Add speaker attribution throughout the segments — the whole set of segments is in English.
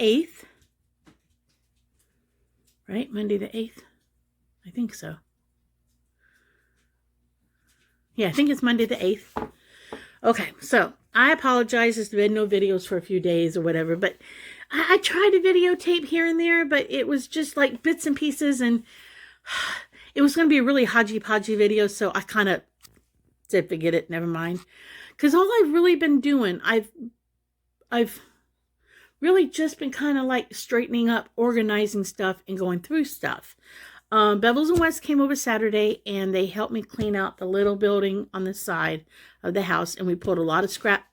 Speaker 1: 8th. Right? Monday the 8th? I think so. Yeah, I think it's Monday the 8th. Okay, so I apologize. There's been no videos for a few days or whatever, but I tried to videotape here and there, but it was just like bits and pieces, and it was going to be a really hodgy-podgy video, so I kind of said, forget it, never mind. Because all I've really been doing, I've really just been kind of like straightening up, organizing stuff, and going through stuff. Bevels and West came over Saturday, and they helped me clean out the little building on the side of the house, and we pulled a lot of scrap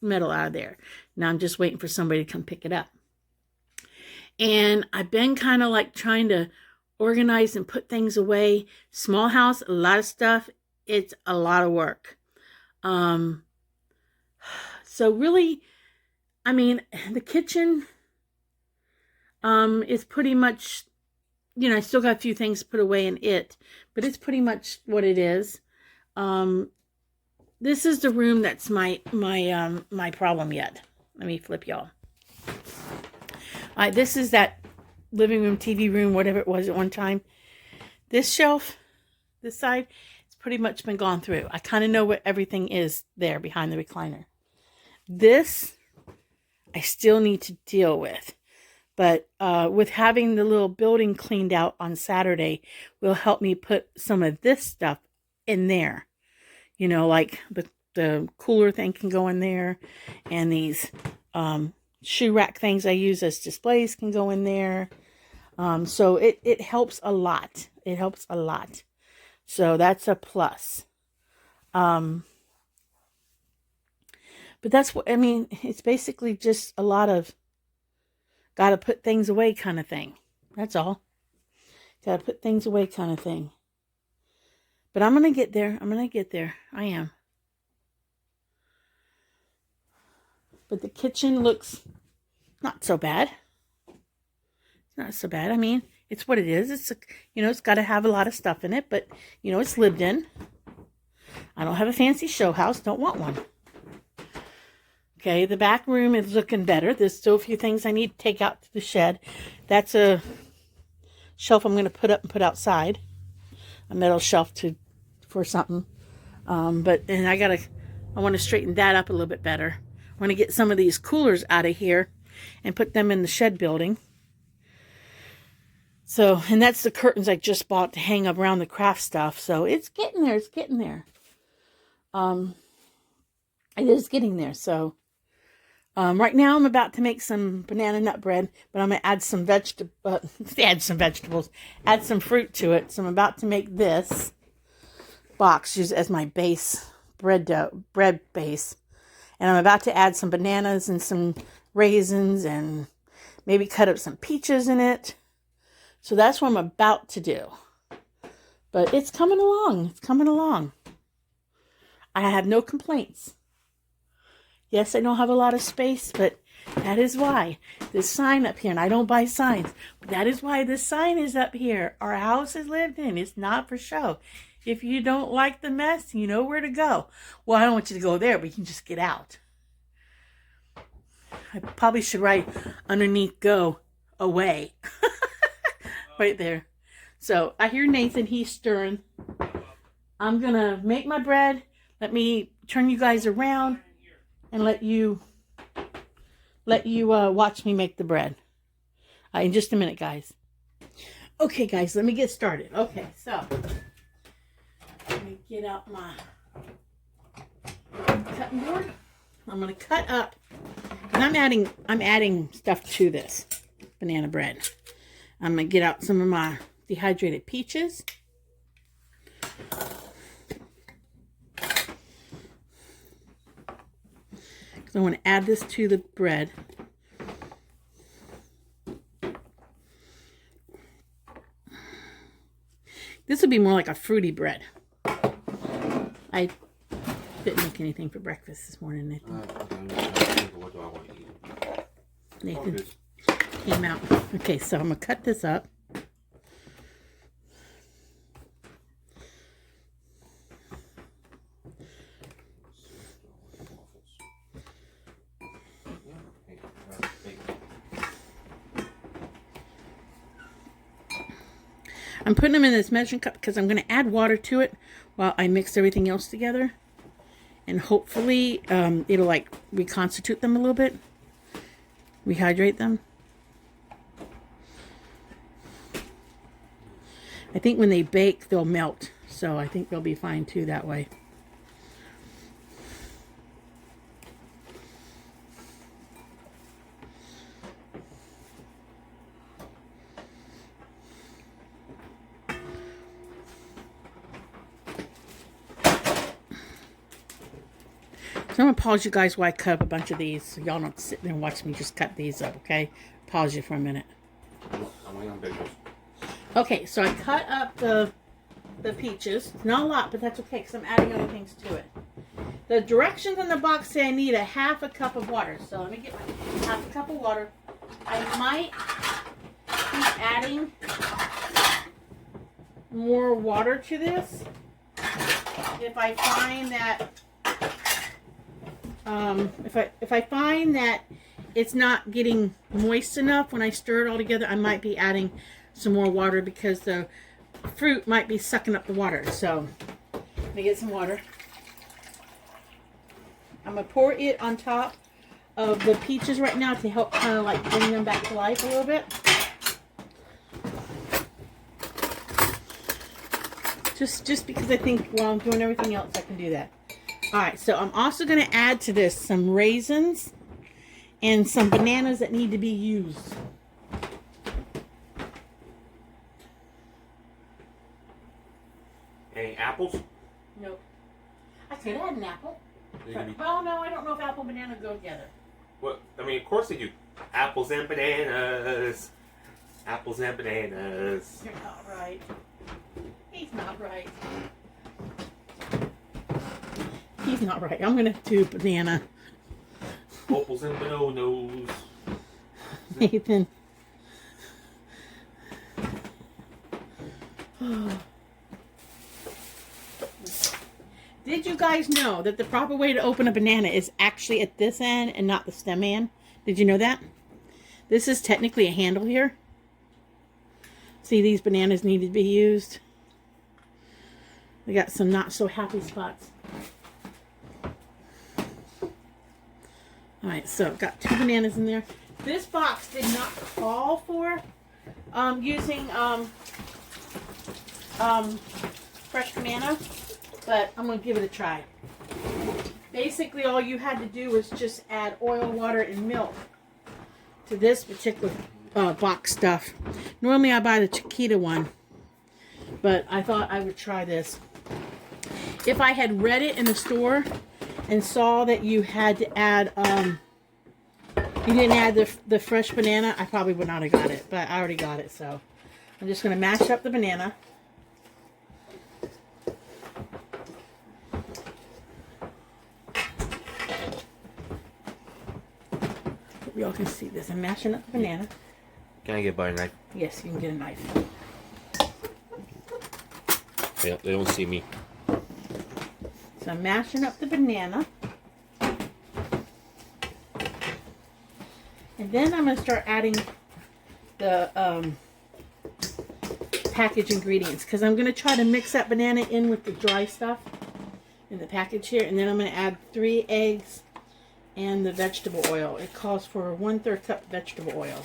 Speaker 1: metal out of there. Now I'm just waiting for somebody to come pick it up. And I've been kind of like trying to organize and put things away. Small house, a lot of stuff. It's a lot of work. So really, I mean, the kitchen is pretty much, you know, I still got a few things to put away in it, but it's pretty much what it is. This is the room that's my problem yet. Let me flip y'all. This is that living room, TV room, whatever it was at one time. This shelf, this side, it's pretty much been gone through. I kind of know what everything is there behind the recliner. This, I still need to deal with. But with having the little building cleaned out on Saturday will help me put some of this stuff in there. You know, like the cooler thing can go in there. And these shoe rack things I use as displays can go in there. So it helps a lot. It helps a lot. So that's a plus. But that's what, I mean, it's basically just a lot of got to put things away kind of thing. That's all. Got to put things away kind of thing. But I'm going to get there. I'm going to get there. I am. But the kitchen looks not so bad. It's not so bad. I mean, it's what it is. It's, you know, it's got to have a lot of stuff in it, but, you know, it's lived in. I don't have a fancy show house. Don't want one. Okay, the back room is looking better. There's still a few things I need to take out to the shed. That's a shelf I'm going to put up and put outside. A metal shelf for something. And I want to straighten that up a little bit better. I want to get some of these coolers out of here and put them in the shed building. So, and that's the curtains I just bought to hang around the craft stuff. So it's getting there. It's getting there. It is getting there. So, right now I'm about to make some banana nut bread, but I'm going to add some vegetables, add some fruit to it. So I'm about to make this box use as my base bread base. And I'm about to add some bananas and some raisins and maybe cut up some peaches in it. So that's what I'm about to do. But it's coming along. It's coming along. I have no complaints. Yes, I don't have a lot of space, but that is why. This sign up here, and I don't buy signs, but that is why this sign is up here. Our house is lived in. It's not for show. If you don't like the mess, you know where to go. Well, I don't want you to go there, but you can just get out. I probably should write underneath, go away. Right there. So I hear Nathan, he's stirring. I'm going to make my bread. Let me turn you guys around and let you watch me make the bread. In just a minute, guys. Okay, guys, let me get started. Okay, so let me get out my cutting board. I'm going to cut up, and I'm adding stuff to this banana bread. I'm going to get out some of my dehydrated peaches. Because I want to add this to the bread. This would be more like a fruity bread. I didn't make anything for breakfast this morning, Nathan.
Speaker 2: What do I want to eat?
Speaker 1: Nathan came out. Okay, so I'm going to cut this up. I'm putting them in this measuring cup because I'm going to add water to it while I mix everything else together. And hopefully it'll like reconstitute them a little bit. Rehydrate them. I think when they bake, they'll melt. So I think they'll be fine too that way. So I'm going to pause you guys while I cut up a bunch of these. So y'all don't sit there and watch me just cut these up, okay? Pause you for a minute.
Speaker 2: I'm waiting on bagels.
Speaker 1: Okay, so I cut up the peaches. Not a lot, but that's okay because I'm adding other things to it. The directions on the box say I need a half a cup of water. So let me get my half a cup of water. I might be adding more water to this if I find that if I find that it's not getting moist enough when I stir it all together, I might be adding some more water because the fruit might be sucking up the water. So let me get some water. I'm gonna pour it on top of the peaches right now to help kind of like bring them back to life a little bit. Just because I think while I'm doing everything else I can do that. Alright, so I'm also going to add to this some raisins and some bananas that need to be used.
Speaker 2: Any apples?
Speaker 1: Nope. I could add an apple.
Speaker 2: Maybe.
Speaker 1: Well, no, I don't know if apple and banana go together.
Speaker 2: What? I mean, of course they do. Apples and bananas. Apples and bananas.
Speaker 1: You're not right. He's not right. He's not right. I'm going to do banana.
Speaker 2: Apples and bananas.
Speaker 1: Nathan. Did you guys know that the proper way to open a banana is actually at this end and not the stem end? Did you know that? This is technically a handle here. See, these bananas need to be used. They got some not so happy spots. Alright, so I've got 2 bananas in there. This box did not call for using fresh banana, but I'm going to give it a try. Basically, all you had to do was just add oil, water, and milk to this particular box stuff. Normally, I buy the Chiquita one, but I thought I would try this. If I had read it in the store and saw that you had to add, you didn't add the fresh banana, I probably would not have got it, but I already got it, so I'm just going to mash up the banana. Hope y'all can see this. I'm mashing up the banana.
Speaker 2: Can I get a butter knife?
Speaker 1: Yes, you can get a knife.
Speaker 2: Yeah, they don't see me.
Speaker 1: So I'm mashing up the banana. And then I'm going to start adding the package ingredients. Because I'm going to try to mix that banana in with the dry stuff in the package here. And then I'm going to add 3 eggs and the vegetable oil. It calls for 1/3 cup vegetable oil.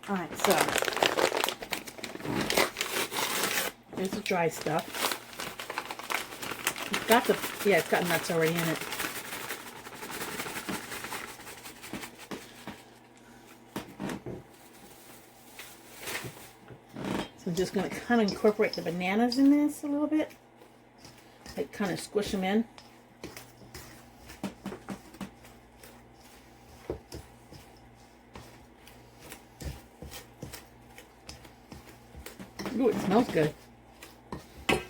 Speaker 1: Alright, so there's the dry stuff. It's got the, yeah, it's got nuts already in it. So I'm just going to kind of incorporate the bananas in this a little bit. Like kind of squish them in. Ooh, it smells good. It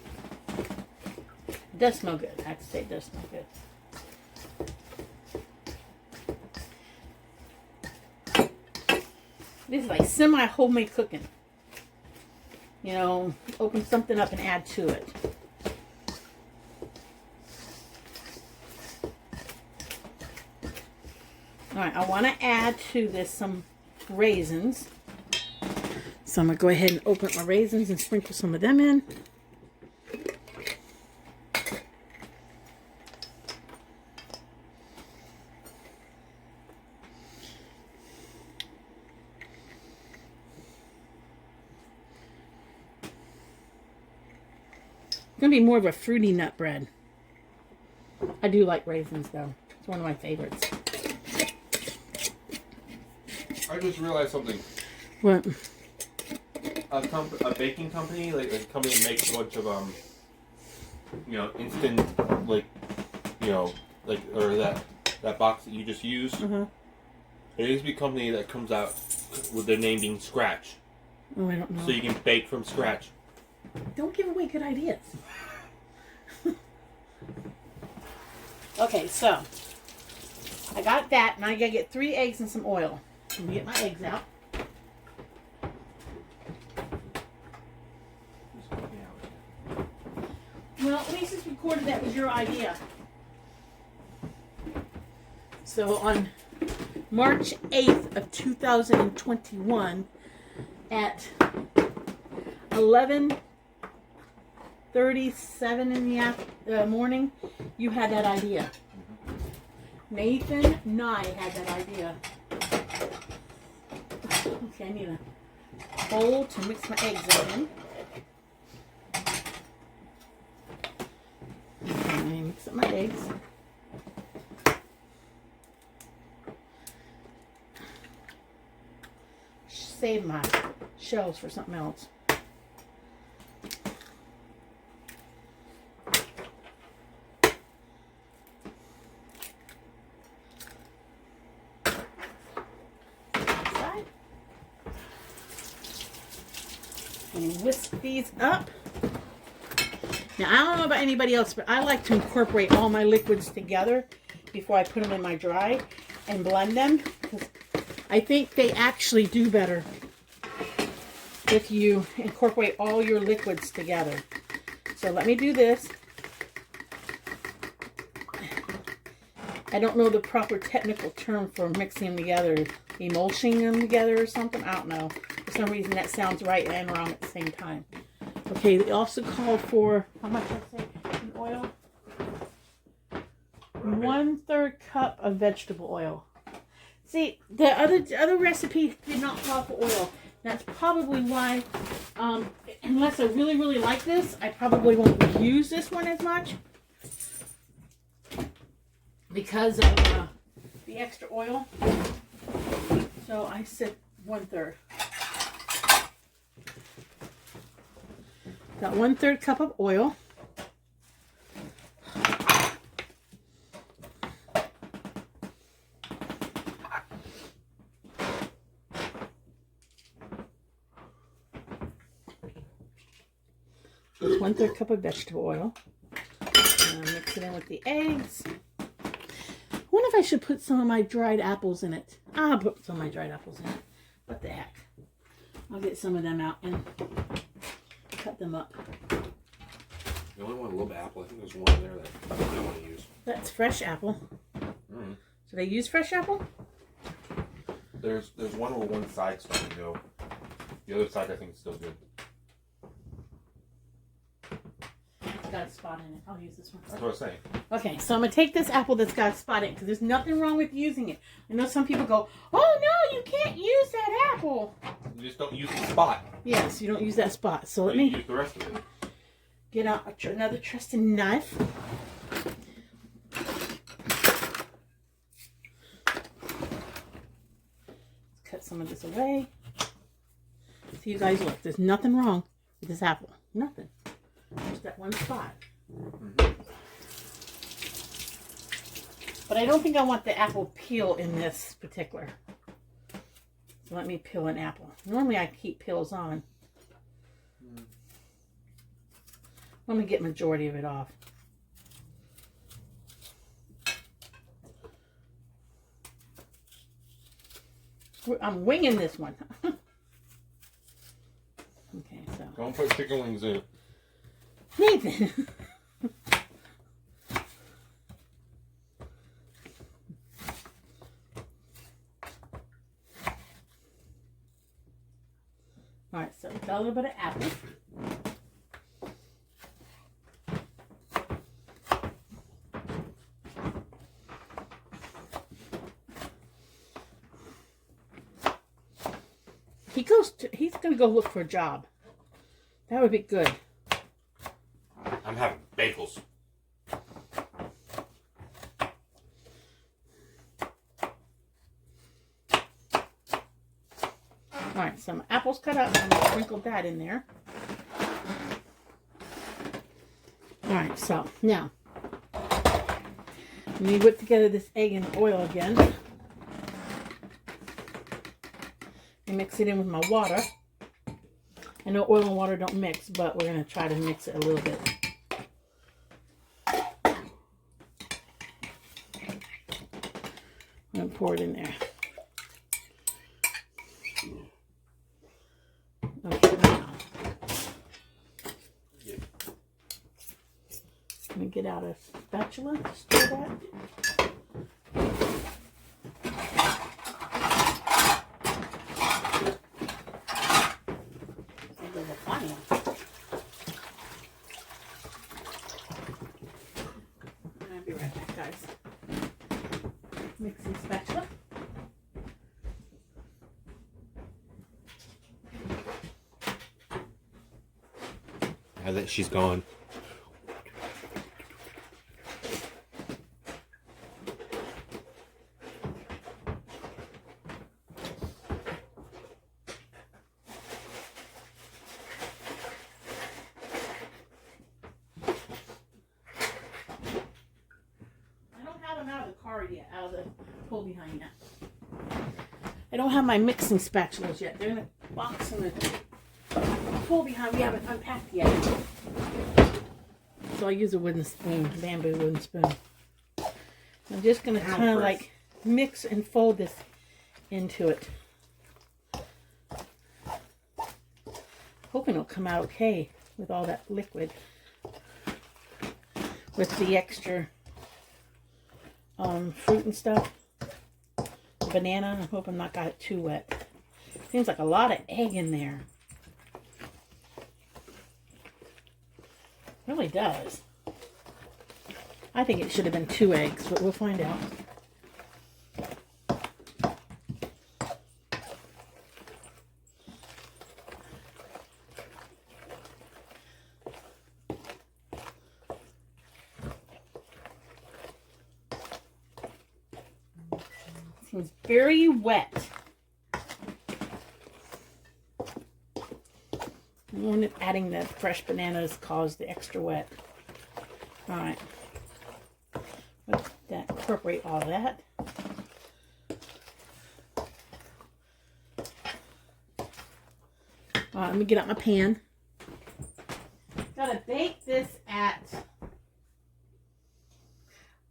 Speaker 1: does smell good. I have to say it does smell good. This is like semi-homemade cooking. You know, open something up and add to it. All right, I want to add to this some raisins. So I'm going to go ahead and open my raisins and sprinkle some of them in. It's going to be more of a fruity nut bread. I do like raisins, though. It's one of my favorites.
Speaker 2: I just realized something.
Speaker 1: What?
Speaker 2: A baking company, like a company that makes a bunch of instant, like, or that box that you just used.
Speaker 1: Uh-huh.
Speaker 2: There used to be a company that comes out with their name being Scratch.
Speaker 1: Oh, I don't know.
Speaker 2: So you can bake from scratch.
Speaker 1: Don't give away good ideas. Okay, so I got that. Now I gotta get 3 eggs and some oil. Let me get my eggs out. Well, at least it's recorded that was your idea. So on March 8th of 2021 at 11:37 in the morning, you had that idea. Nathan Nye had that idea. Okay, I need a bowl to mix my eggs in. Okay, let me mix up my eggs. Save my shells for something else. And whisk these up. Now, I don't know about anybody else, but I like to incorporate all my liquids together before I put them in my dry and blend them, because I think they actually do better if you incorporate all your liquids together. So let me do this. I don't know the proper technical term for mixing them together, emulsing them together or something. I don't know. For some reason that sounds right and wrong at the same time. Okay, they also called for, how much did I say in oil? 1/3 cup of vegetable oil. See, the other recipe did not call for oil. That's probably why, unless I really, really like this, I probably won't use this one as much. Because of the extra oil. So I said 1/3. Got 1/3 cup of oil. It's 1/3 cup of vegetable oil. And I'll mix it in with the eggs. I wonder if I should put some of my dried apples in it. I'll put some of my dried apples in it. What the heck? I'll get some of them out and cut them up.
Speaker 2: You only want a little bit of apple. I think there's one in there that I don't want to use.
Speaker 1: That's fresh apple.
Speaker 2: Mm.
Speaker 1: Should I use fresh apple?
Speaker 2: There's one where one side's starting to go. The other side I think is still good.
Speaker 1: It's got a spot in it. I'll use this one.
Speaker 2: That's what I was saying.
Speaker 1: Okay, so I'm going to take this apple that's got a spot in it, because there's nothing wrong with using it. I know some people go, oh no, you can't use that apple.
Speaker 2: You just don't use the spot.
Speaker 1: Yes, you don't use that spot. So let
Speaker 2: You
Speaker 1: me
Speaker 2: use the rest of it.
Speaker 1: get out another trusty knife. Let's cut some of this away. So you guys look, there's nothing wrong with this apple. Nothing. Just that one spot.
Speaker 2: Mm-hmm.
Speaker 1: But I don't think I want the apple peel in this particular. So let me peel an apple. Normally I keep peels on. Let me get majority of it off. I'm winging this one. Okay, so.
Speaker 2: Don't put chicken wings in it.
Speaker 1: Nathan. Alright, so got a little bit of apple. He's gonna go look for a job. That would be good.
Speaker 2: I'm having bagels.
Speaker 1: Alright, some apples cut up. I'm gonna sprinkle that in there. Alright, so now let me whip together this egg and oil again. And mix it in with my water. I know oil and water don't mix, but we're going to try to mix it a little bit. I'm going to pour it in there. Okay, now. Let me get out a spatula to stir that. I'll be right back, guys. Mixing spatula.
Speaker 2: Now that she's gone.
Speaker 1: Out of the car yet, out of the pull behind yet. I don't have my mixing spatulas yet. They're in a box in the pull behind. We haven't unpacked yet. So I use a wooden spoon, bamboo wooden spoon. I'm just going to kind of like mix and fold this into it. Hoping it'll come out okay with all that liquid. With the extra fruit and stuff. The banana, I hope I'm not got it too wet. Seems like a lot of egg in there. It really does. I think it should have been 2 eggs, but we'll find out. Seems very wet. I wonder if adding the fresh bananas caused the extra wet. Alright. Let that incorporate all that. Alright, let me get out my pan. Gotta bake this at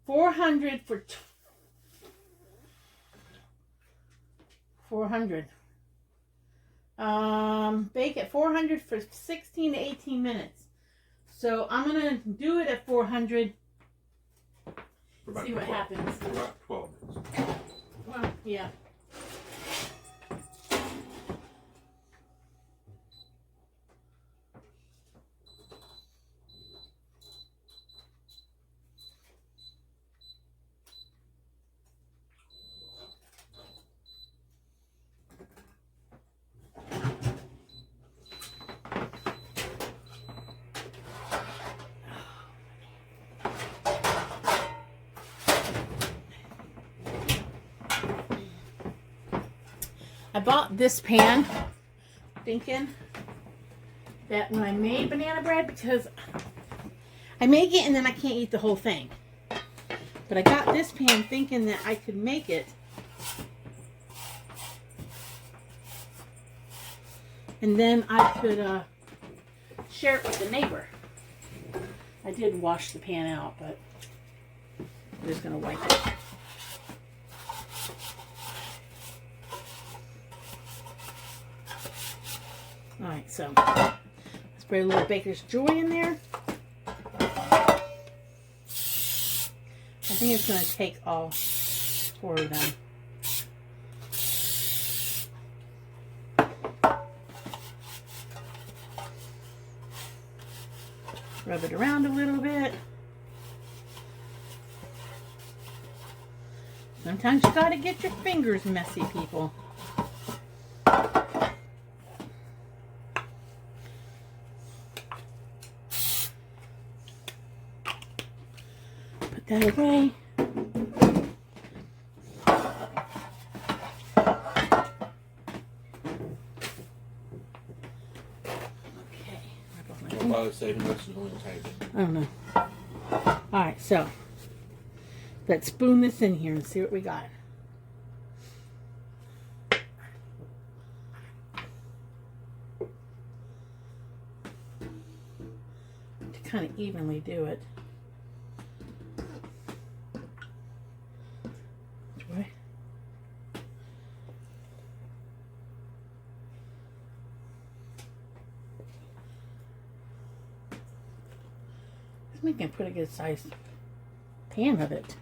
Speaker 1: 400 for 400. Bake at 400 for 16 to 18 minutes. So I'm gonna do it at 400. See what happens.
Speaker 2: For about 12 minutes.
Speaker 1: Well, yeah. I bought this pan thinking that when I made banana bread, because I make it and then I can't eat the whole thing. But I got this pan thinking that I could make it and then I could share it with the neighbor. I did wash the pan out, but I'm just going to wipe it. Alright, so spray a little Baker's Joy in there. I think it's going to take all 4 of them. Rub it around a little bit. Sometimes you gotta get your fingers messy, people. Put that away. I don't know. Alright, so let's spoon this in here and see what we got. To kind of evenly do it. Which way? Making a pretty good sized pan of it.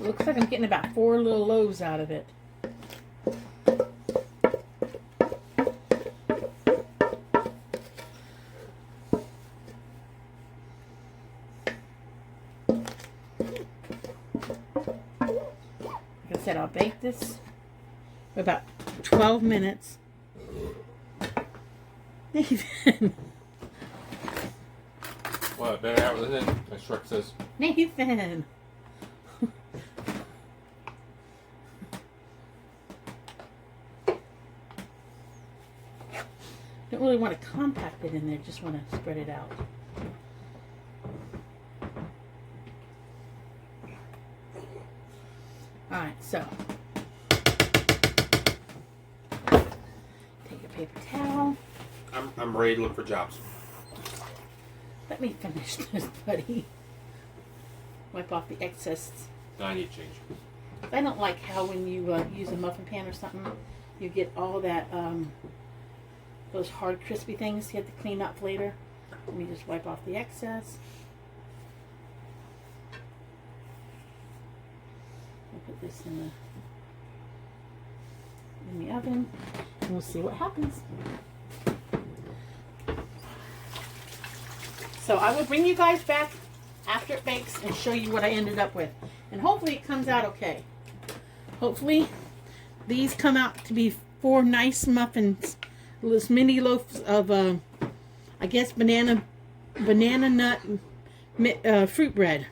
Speaker 1: Looks like I'm getting about 4 little loaves out of it. Like I said, I'll bake this for about 12 minutes. Nathan.
Speaker 2: What, better out with it? As Shrek says.
Speaker 1: Nathan. Don't really want to compact it in there, just want to spread it out. Alright, so take a paper towel.
Speaker 2: I'm ready to look for jobs.
Speaker 1: Let me finish this, buddy. Wipe off the excess.
Speaker 2: I need change.
Speaker 1: I don't like how when you use a muffin pan or something, you get all that those hard, crispy things you have to clean up later. Let me just wipe off the excess. I'll put this in the oven, and we'll see what happens. So I will bring you guys back after it bakes and show you what I ended up with. And hopefully it comes out okay. Hopefully these come out to be 4 nice muffins. This mini loaves of, I guess, banana nut fruit bread.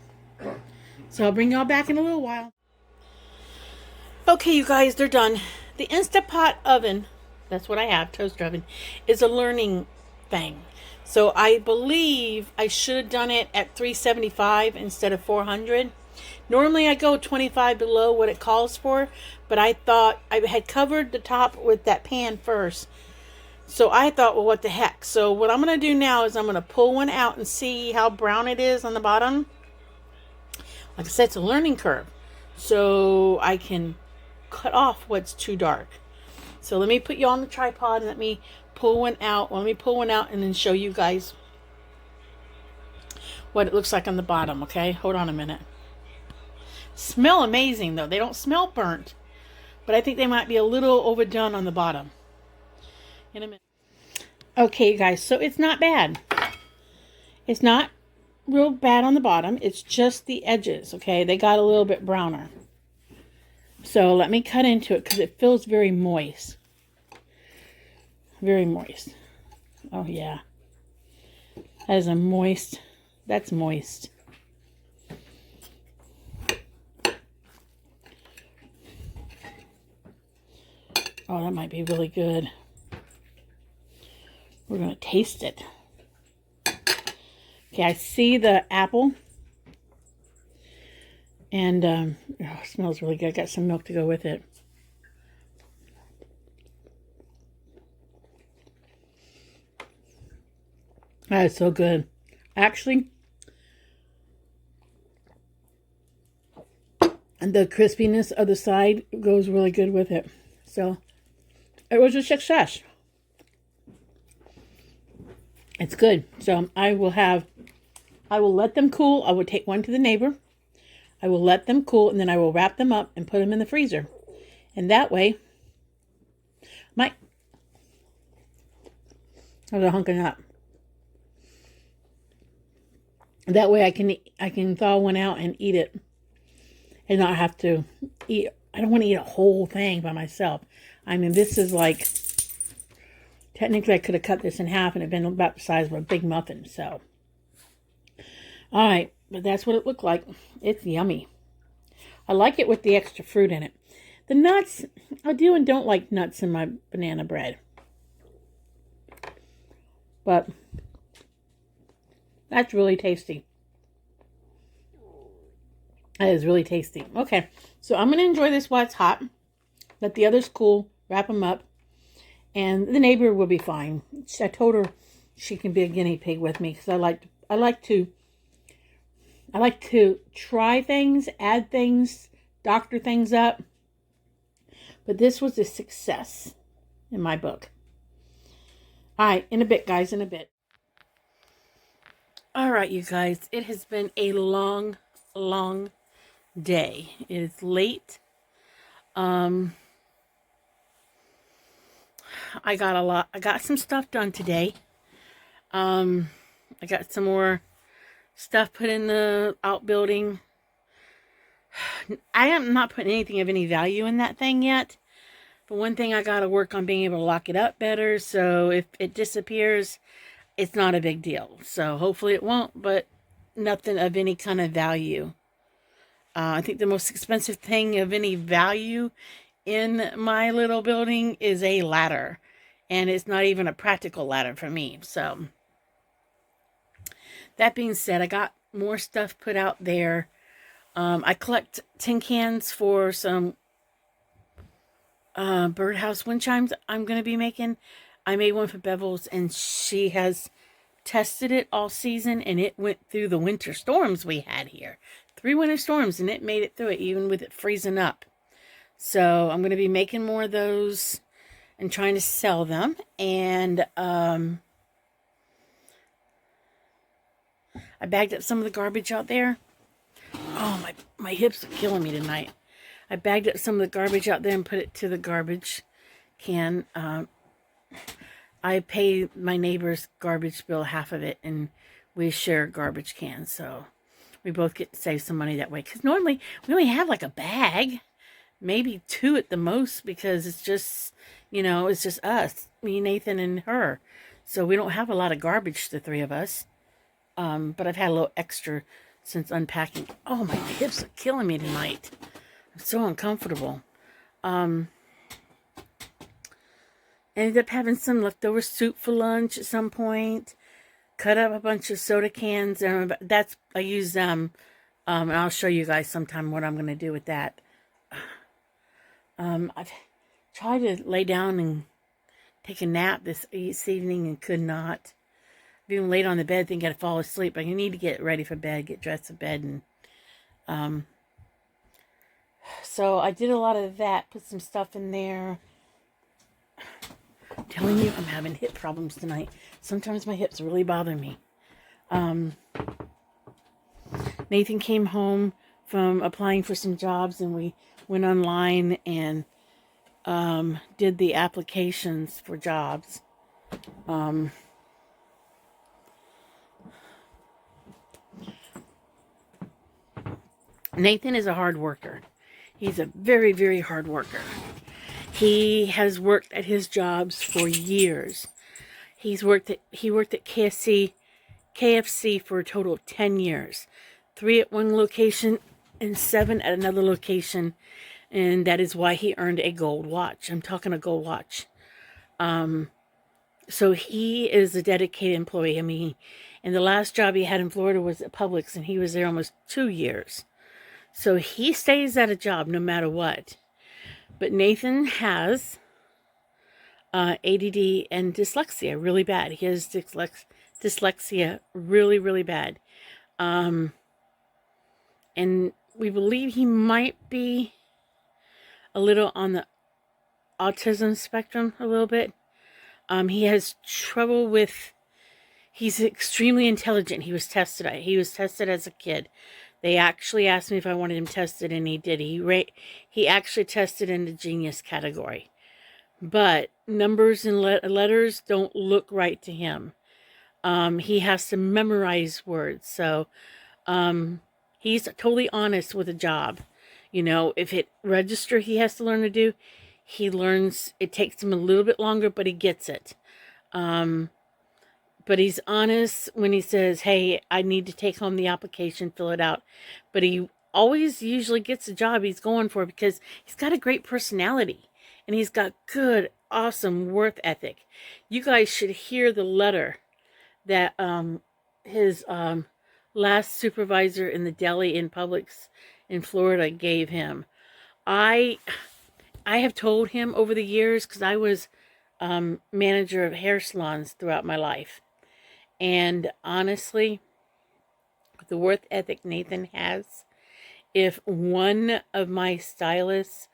Speaker 1: So I'll bring y'all back in a little while. Okay, you guys, they're done. The Instapot oven, that's what I have, toaster oven, is a learning thing. So I believe I should have done it at 375 instead of 400. Normally I go 25 below what it calls for, but I thought I had covered the top with that pan first. So I thought, well, what the heck? So what I'm going to do now is I'm going to pull one out and see how brown it is on the bottom. Like I said, it's a learning curve. So I can cut off what's too dark. So let me put you on the tripod and let me pull one out. Let me pull one out and then show you guys what it looks like on the bottom, okay? Hold on a minute. Smell amazing, though. They don't smell burnt, but I think they might be a little overdone on the bottom. In a minute. Okay, guys, so it's not bad. It's not real bad on the bottom. It's just the edges, okay? They got a little bit browner. So let me cut into it because it feels very moist. Very moist. Oh, yeah. That is a moist. That's moist. Oh, that might be really good. We're going to taste it. Okay, I see the apple. And oh, it smells really good. Got some milk to go with it. That is so good. Actually, And the crispiness of the side goes really good with it. So it was a success. It's good. So I will let them cool. I will take one to the neighbor. I will let them cool, and then I will wrap them up and put them in the freezer. And that way, I was a hunk of nut. That way I can thaw one out and eat it, and not have to eat. I don't want to eat a whole thing by myself. I mean, this is like, technically I could have cut this in half and it'd been about the size of a big muffin. So, all right, but that's what it looked like. It's yummy. I like it with the extra fruit in it. The nuts, I do and don't like nuts in my banana bread. But that's really tasty. That is really tasty. Okay, so I'm going to enjoy this while it's hot. Let the others cool, wrap them up, and the neighbor will be fine. I told her she can be a guinea pig with me because I like to try things, add things, doctor things up. But this was a success in my book. All right, in a bit, guys, in a bit. All right, you guys, it has been a long, long day. It is late. I got some stuff done today. I got some more stuff put in the outbuilding. I am not putting anything of any value in that thing yet. But one thing I got to work on being able to lock it up better. So if it disappears, it's not a big deal. So hopefully it won't, but nothing of any kind of value. I think the most expensive thing of any value in my little building is a ladder. And it's not even a practical ladder for me. So that being said, I got more stuff put out there. I collect tin cans for some birdhouse wind chimes I'm going to be making. I made one for Bevels, and she has tested it all season, and it went through the winter storms we had here. 3 winter storms, and it made it through it, even with it freezing up. So I'm going to be making more of those and trying to sell them. And I bagged up some of the garbage out there. Oh, my hips are killing me tonight. I bagged up some of the garbage out there and put it to the garbage can. I pay my neighbor's garbage bill, half of it, and we share a garbage can. So we both get to save some money that way. Because normally we only have like a bag, maybe 2 at the most, because it's just, it's just us, me, Nathan, and her. So we don't have a lot of garbage, the 3 of us. But I've had a little extra since unpacking. Oh, my hips are killing me tonight. I'm so uncomfortable. Ended up having some leftover soup for lunch at some point. Cut up a bunch of soda cans. And I use them. And I'll show you guys sometime what I'm going to do with that. I've tried to lay down and take a nap this evening and could not. I've even laid on the bed thinking I'd fall asleep. But I need to get ready for bed, get dressed for bed. And so I did a lot of that. Put some stuff in there. I'm telling you, I'm having hip problems tonight. Sometimes my hips really bother me. Nathan came home from applying for some jobs, and we went online and did the applications for jobs. Nathan is a hard worker. He's a very, very hard worker. He has worked at his jobs for years. He worked at KFC for a total of 10 years. 3 at one location and 7 at another location. And that is why he earned a gold watch. I'm talking a gold watch. So he is a dedicated employee. I mean, and the last job he had in Florida was at Publix, and he was there almost 2 years. So he stays at a job no matter what. But Nathan has ADD and dyslexia really bad. He has dyslexia really, really bad. And we believe he might be a little on the autism spectrum a little bit. He has trouble with. He's extremely intelligent. He was tested. He was tested as a kid. They actually asked me if I wanted him tested, and he did. He actually tested in the genius category, but numbers and letters don't look right to him. He has to memorize words, so he's totally honest with a job. You know, if it register he has to learn to do, he learns. It takes him a little bit longer, but he gets it. But he's honest when he says, hey, I need to take home the application, fill it out. But he always usually gets the job he's going for because he's got a great personality. And he's got good, awesome work ethic. You guys should hear the letter that his last supervisor in the deli in Publix in Florida gave him. I have told him over the years, because I was manager of hair salons throughout my life. And honestly, the work ethic Nathan has, if one of my stylists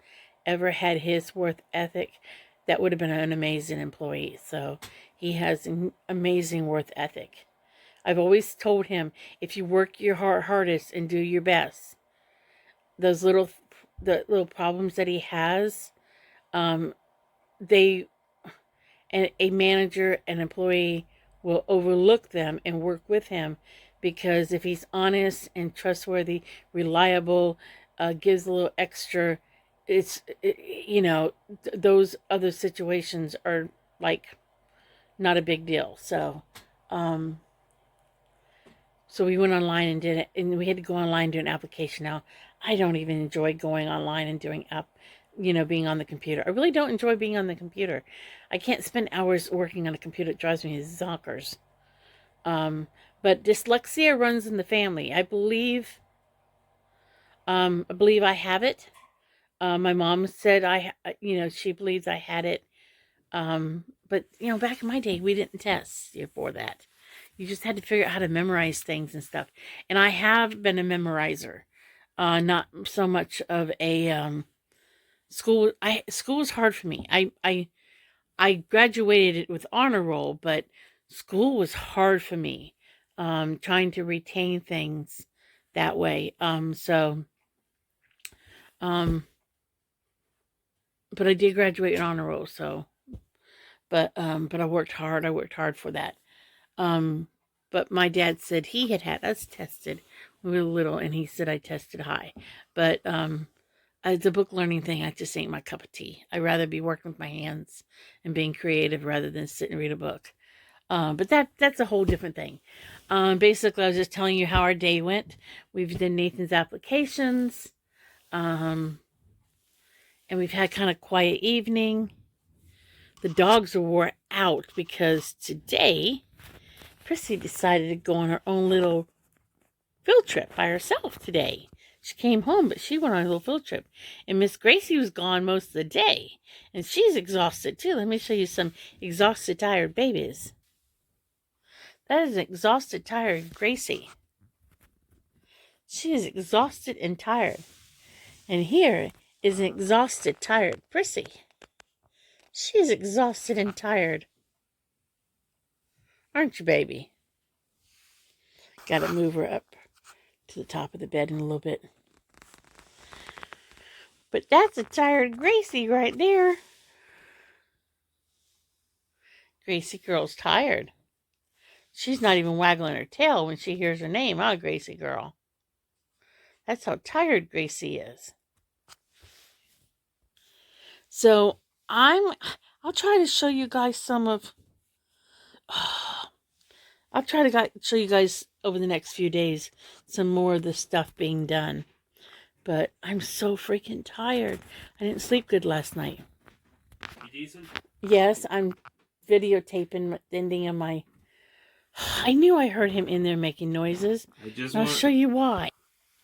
Speaker 1: ever had his work ethic, that would have been an amazing employee. So he has an amazing work ethic. I've always told him, if you work your hardest and do your best, the little problems that he has, a manager, an employee will overlook them and work with him, because if he's honest and trustworthy, reliable, gives a little extra, those other situations are like not a big deal. So we went online and did it, and we had to go online and do an application. Now, I don't even enjoy going online and doing being on the computer. I really don't enjoy being on the computer. I can't spend hours working on a computer. It drives me zonkers. But dyslexia runs in the family. I believe I have it. My mom said she believes I had it. But back in my day, we didn't test for that. You just had to figure out how to memorize things and stuff. And I have been a memorizer. Not so much of a school. School was hard for me. I graduated with honor roll, but school was hard for me. Trying to retain things that way. But I did graduate in honor roll. So, but I worked hard. I worked hard for that. But my dad said he had us tested when we were little, and he said I tested high. But the book learning thing, I just ain't my cup of tea. I'd rather be working with my hands and being creative rather than sit and read a book. But that's a whole different thing. Basically, I was just telling you how our day went. We've done Nathan's applications. And we've had kind of quiet evening. The dogs were out because today, Prissy decided to go on her own little field trip by herself today. She came home, but she went on a little field trip. And Miss Gracie was gone most of the day. And she's exhausted too. Let me show you some exhausted, tired babies. That is an exhausted, tired Gracie. She is exhausted and tired. And here is an exhausted, tired Prissy. She is exhausted and tired. Aren't you, baby? Gotta move her up to the top of the bed in a little bit. But that's a tired Gracie right there. Gracie girl's tired. She's not even waggling her tail when she hears her name, huh, Gracie girl? That's how tired Gracie is. So I'll try to show you guys some of. I'll try to show you guys over the next few days some more of the stuff being done. But I'm so freaking tired. I didn't sleep good last night.
Speaker 2: You decent?
Speaker 1: Yes, I'm videotaping the ending of my. I knew I heard him in there making noises. I'll show you why.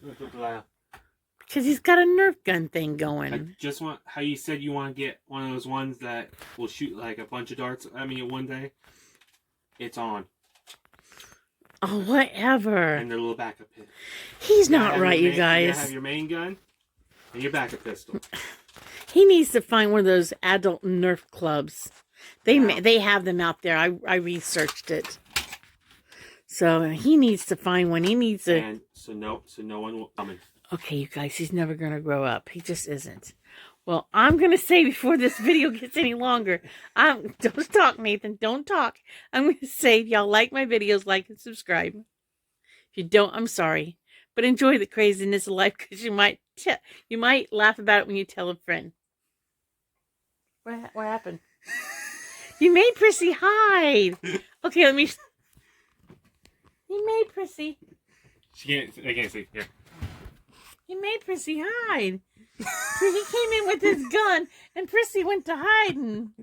Speaker 1: Because he's got a Nerf gun thing going.
Speaker 2: I just want how you said you want to get one of those ones that will shoot like a bunch of darts at me at one day. It's on.
Speaker 1: Oh, whatever.
Speaker 2: And their little backup pistol.
Speaker 1: He's not right, you
Speaker 2: You gotta
Speaker 1: guys.
Speaker 2: have your main gun and your backup pistol.
Speaker 1: He needs to find one of those adult Nerf clubs. They have them out there. I researched it. So he needs to find one. He needs to.
Speaker 2: And so no one will come in.
Speaker 1: Okay, you guys, he's never gonna grow up. He just isn't. Well, I'm gonna say before this video gets any longer, don't talk, Nathan. Don't talk. I'm gonna say if y'all like my videos, like and subscribe. If you don't, I'm sorry, but enjoy the craziness of life because you might laugh about it when you tell a friend. What happened? You made Prissy hide. Okay, let me. You made Prissy.
Speaker 2: They can't see. Here.
Speaker 1: He made Prissy hide. He came in with his gun, and Prissy went to hiding.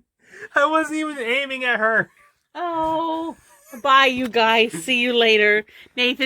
Speaker 2: I wasn't even aiming at her.
Speaker 1: Oh, bye, you guys. See you later, Nathan.